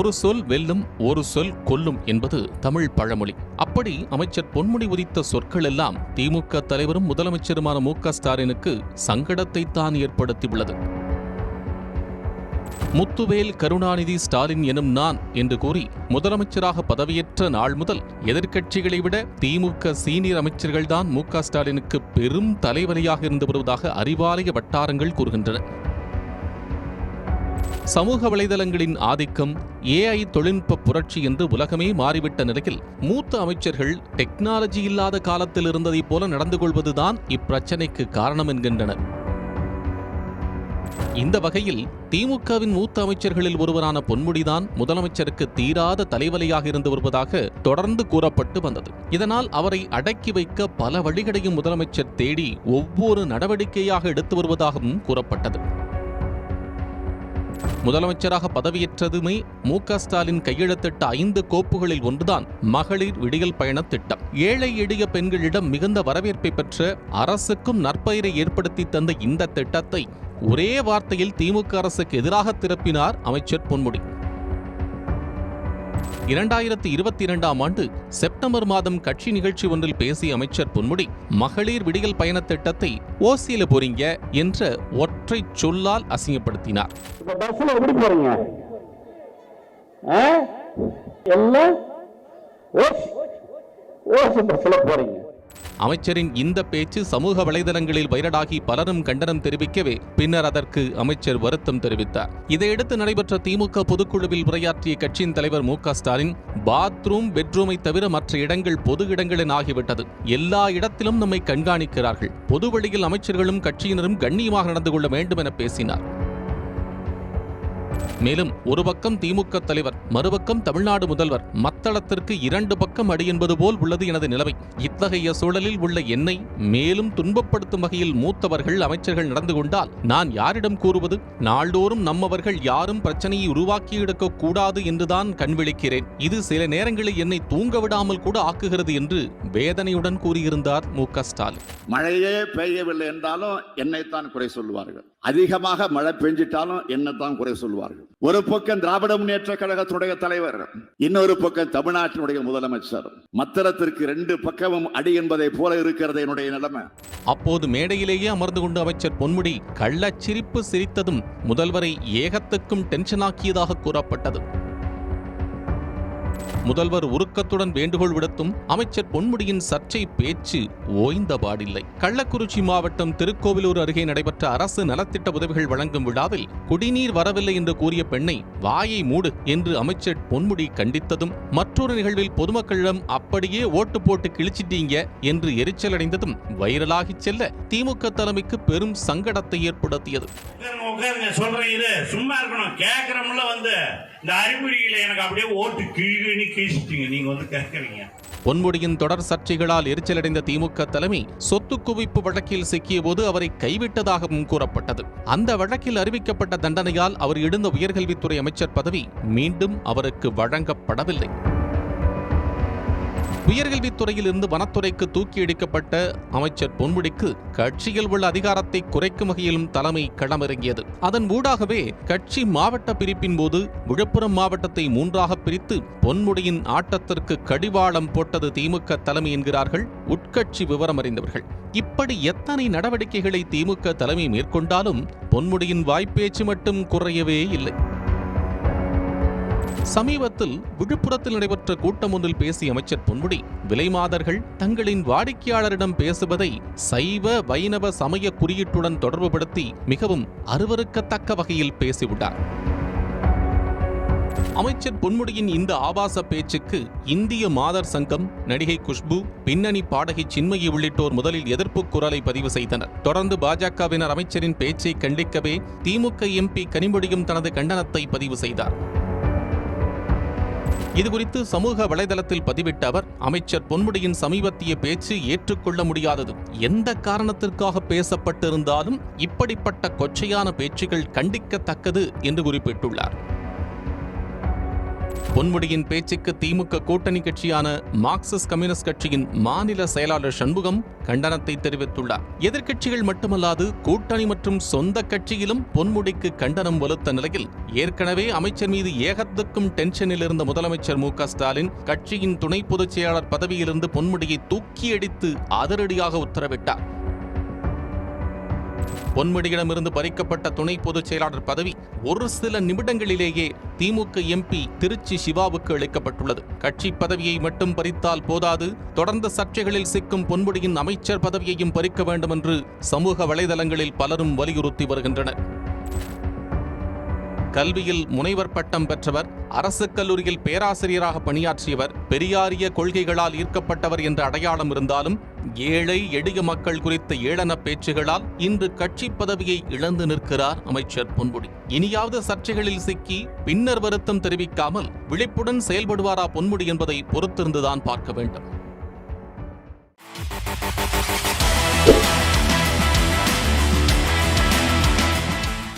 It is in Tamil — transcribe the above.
ஒரு சொல் வெல்லும், ஒரு சொல் கொல்லும் என்பது தமிழ் பழமொழி. அப்படி அமைச்சர் பொன்முடி உதித்த சொற்கள் எல்லாம் திமுக தலைவரும் முதலமைச்சருமான மு.க. ஸ்டாலினுக்கு சங்கடத்தை தான் ஏற்படுத்தியுள்ளது. முத்துவேல் கருணாநிதி ஸ்டாலின் எனும் நான் என்று கூறி முதலமைச்சராக பதவியேற்ற நாள் முதல் எதிர்க்கட்சிகளை விட திமுக சீனியர் அமைச்சர்கள்தான் மு.க. ஸ்டாலினுக்கு பெரும் தலைவலியாக இருந்து வருவதாக அறிவாலய வட்டாரங்கள் கூறுகின்றன. சமூக வலைதளங்களின் ஆதிக்கம், AI தொழில்நுட்ப புரட்சி என்று உலகமே மாறிவிட்ட நிலையில் மூத்த அமைச்சர்கள் டெக்னாலஜி இல்லாத காலத்தில் இருந்ததைப் போல நடந்து கொள்வதுதான் இப்பிரச்சனைக்கு காரணம் என்கின்றனர். இந்த வகையில் திமுகவின் மூத்த அமைச்சர்களில் ஒருவரான பொன்முடிதான் முதலமைச்சருக்கு தீராத தலைவலியாக இருந்து வருவதாக தொடர்ந்து கூறப்பட்டு வந்தது. இதனால் அவரை அடக்கி வைக்க பல வழிகளையும் முதலமைச்சர் தேடி ஒவ்வொரு நடவடிக்கையாக எடுத்து வருவதாகவும் கூறப்பட்டது. முதலமைச்சராக பதவியேற்றதுமே மு.க. ஸ்டாலின் கையெழுத்திட்ட 5 கோப்புகளில் ஒன்றுதான் மகளிர் விடியல் பயண திட்டம். ஏழை எளிய பெண்களிடம் மிகுந்த வரவேற்பை பெற்ற, அரசுக்கும் நற்பெயரை ஏற்படுத்தி தந்த இந்த திட்டத்தை ஒரே வார்த்தையில் திமுக அரசுக்கு எதிராக திருப்பினார் அமைச்சர் பொன்முடி. 2022ஆம் ஆண்டு செப்டம்பர் மாதம் கட்சி நிகழ்ச்சி ஒன்றில் பேசிய அமைச்சர் பொன்முடி, மகளிர் விடியல் பயண திட்டத்தை ஓசியில போறீங்க என்ற ஒற்றை சொல்லால் அசிங்கப்படுத்தினார். அமைச்சரின் இந்த பேச்சு சமூக வலைதளங்களில் வைரலாகி பலரும் கண்டனம் தெரிவிக்கவே பின்னர் அதற்கு அமைச்சர் வருத்தம் தெரிவித்தார். இதையடுத்து நடைபெற்ற திமுக பொதுக்குழுவில் உரையாற்றிய கட்சியின் தலைவர் மு.க. ஸ்டாலின், பாத்ரூம், பெட்ரூமை தவிர மற்ற இடங்கள் பொது இடங்கள் என ஆகிவிட்டது. எல்லா இடத்திலும் நம்மை கண்காணிக்கிறார்கள். பொது வழியில் அமைச்சர்களும் கட்சியினரும் கண்ணியமாக நடந்து கொள்ள வேண்டும் என பேசினார். மேலும் ஒரு பக்கம் திமுக தலைவர், மறுபக்கம் தமிழ்நாடு முதல்வர், மத்தளத்திற்கு 2 பக்கம் அடி என்பது போல் உள்ளது எனது நிலைமை. இத்தகைய சூழலில் உள்ள என்னை மேலும் துன்பப்படுத்தும் வகையில் மூத்தவர்கள், அமைச்சர்கள் நடந்து கொண்டால் நான் யாரிடம் கூறுவது? நாள்தோறும் நம்மவர்கள் யாரும் பிரச்சனையை உருவாக்கி எடுக்க கூடாது என்றுதான் கண்விழிக்கிறேன். இது சில நேரங்களில் என்னை தூங்க விடாமல் கூட ஆக்குகிறது என்று வேதனையுடன் கூறியிருந்தார் மு.க. ஸ்டாலின். மழையே பெய்யவில்லை என்றாலும் என்னைத்தான் குறை சொல்லுவார்கள். அதிகமாக மழை பெஞ்சிட்டாலும் என்னத்தான் குறை சொல்வார்கள். ஒரு பக்கம் திராவிட முன்னேற்ற கழகத்தினுடைய தலைவர், இன்னொரு பக்கம் தமிழ்நாட்டினுடைய முதலமைச்சர். மத்தளத்திற்கு 2 பக்கமும் அடி என்பதை போல இருக்கிறது என்னுடைய நிலைமை. அப்போது மேடையிலேயே அமர்ந்து கொண்டு அமைச்சர் பொன்முடி கள்ளச்சிரிப்பு சிரித்ததும் முதல்வரை ஏகத்துக்கும் டென்ஷனாக்கியதாக கூறப்பட்டது. முதல்வர் உருக்கத்துடன் வேண்டுகோள் விடுத்தும் அமைச்சர் பொன்முடியின் சர்ச்சை பேச்சு ஓய்ந்தபாடில்லை. கள்ளக்குறிச்சி மாவட்டம் திருக்கோவிலூர் அருகே நடைபெற்ற அரசு நலத்திட்ட உதவிகள் வழங்கும் விழாவில் குடிநீர் வரவில்லை என்று கூறிய பெண்ணை வாயை மூடு என்று அமைச்சர் பொன்முடி கண்டித்ததும், மற்றொரு நிகழ்வில் பொதுமக்களிடம் அப்படியே ஓட்டு போட்டு கிழிச்சிட்டீங்க என்று எரிச்சலடைந்ததும் வைரலாகி செல்ல திமுக தலைமைக்கு பெரும் சங்கடத்தை ஏற்படுத்தியது. பொன்முடியின் தொடர் சர்ச்சைகளால் எரிச்சலடைந்த திமுக தலைமை சொத்து குவிப்பு வழக்கில் சிக்கிய போது அவரை கைவிட்டதாகவும் கூறப்பட்டது. அந்த வழக்கில் அறிவிக்கப்பட்ட தண்டனையால் அவர் இழந்த உயர்கல்வித்துறை அமைச்சர் பதவி மீண்டும் அவருக்கு வழங்கப்படவில்லை. உயர்கல்வித்துறையில் இருந்து வனத்துறைக்கு தூக்கி அடிக்கப்பட்ட அமைச்சர் பொன்முடிக்கு கட்சியில் உள்ள அதிகாரத்தை குறைக்கும் வகையிலும் தலைமை களமிறங்கியது. அதன் ஊடாகவே கட்சி மாவட்ட பிரிப்பின் போது விழுப்புரம் மாவட்டத்தை 3ஆக பிரித்து பொன்முடியின் ஆட்டத்திற்கு கடிவாளம் போட்டது திமுக தலைமை என்கிறார்கள் உட்கட்சி விவரம் அறிந்தவர்கள். இப்படி எத்தனை நடவடிக்கைகளை திமுக தலைமை மேற்கொண்டாலும் பொன்முடியின் வாய்ப்பேச்சு மட்டும் குறையவே இல்லை. சமீபத்தில் விழுப்புரத்தில் நடைபெற்ற கூட்டம் ஒன்றில் பேசிய அமைச்சர் பொன்முடி, விலைமாதர்கள் தங்களின் வாடிக்கையாளரிடம் பேசுவதை சைவ வைணவ சமய குறியீட்டுடன் தொடர்புபடுத்தி மிகவும் அருவருக்கத்தக்க வகையில் பேசிவிட்டார். அமைச்சர் பொன்முடியின் இந்த ஆபாச பேச்சுக்கு இந்திய மாதர் சங்கம், நடிகை குஷ்பு, பின்னணி பாடகி சின்மயி உள்ளிட்டோர் முதலில் எதிர்ப்பு குரலை பதிவு செய்தனர். தொடர்ந்து பாஜகவினர் அமைச்சரின் பேச்சை கண்டிக்கவே திமுக MP கனிமொழியும் தனது கண்டனத்தை பதிவு செய்தார். இதுகுறித்து சமூக வலைதளத்தில் பதிவிட்ட அவர், அமைச்சர் பொன்முடியின் சமீபத்திய பேச்சு ஏற்றுக்கொள்ள முடியாதது. எந்த காரணத்திற்காக பேசப்பட்டிருந்தாலும் இப்படிப்பட்ட கொச்சையான பேச்சுகள் கண்டிக்கத்தக்கது என்று குறிப்பிட்டுள்ளார். பொன்முடியின் பேச்சுக்கு திமுக கூட்டணி கட்சியான மார்க்சிஸ்ட் கம்யூனிஸ்ட் கட்சியின் மாநில செயலாளர் சண்முகம் கண்டனத்தை தெரிவித்துள்ளார். எதிர்க்கட்சிகள் மட்டுமல்லாது கூட்டணி மற்றும் சொந்த கட்சியிலும் பொன்முடிக்கு கண்டனம் வலுத்த நிலையில் ஏற்கனவே அமைச்சர் மீது ஏகத்துக்கும் டென்ஷனில் இருந்த முதலமைச்சர் மு.க.ஸ்டாலின் கட்சியின் துணை பொதுச் செயலாளர் பதவியிலிருந்து பொன்முடியை தூக்கியடித்து அதிரடியாக உத்தரவிட்டார். பொன்முடியிடமிருந்து பறிக்கப்பட்ட துணை பொதுச் செயலாளர் பதவி ஒரு சில நிமிடங்களிலேயே திமுக எம்பி திருச்சி சிவாவுக்கு அளிக்கப்பட்டுள்ளது. கட்சி பதவியை மட்டும் பறித்தால் போதாது, தொடர்ந்து சர்ச்சைகளில் சிக்கும் பொன்முடியின் அமைச்சர் பதவியையும் பறிக்க வேண்டும் என்று சமூக வலைதளங்களில் பலரும் வலியுறுத்தி வருகின்றனர். கல்வியில் முனைவர் பட்டம் பெற்றவர், அரசு கல்லூரியில் பேராசிரியராக பணியாற்றியவர், பெரியாரிய கொள்கைகளால் ஈர்க்கப்பட்டவர் என்ற அடையாளம் இருந்தாலும் ஏழை எளிய மக்கள் குறித்த ஏளன பேச்சுகளால் இன்று கட்சி பதவியை இழந்து நிற்கிறார் அமைச்சர் பொன்முடி. இனியாவது சர்ச்சைகளில் சிக்கி பின்னர் வருத்தம் தெரிவிக்காமல் விழிப்புடன் செயல்படுவாரா பொன்முடி என்பதை பொறுத்திருந்துதான் பார்க்க வேண்டும்.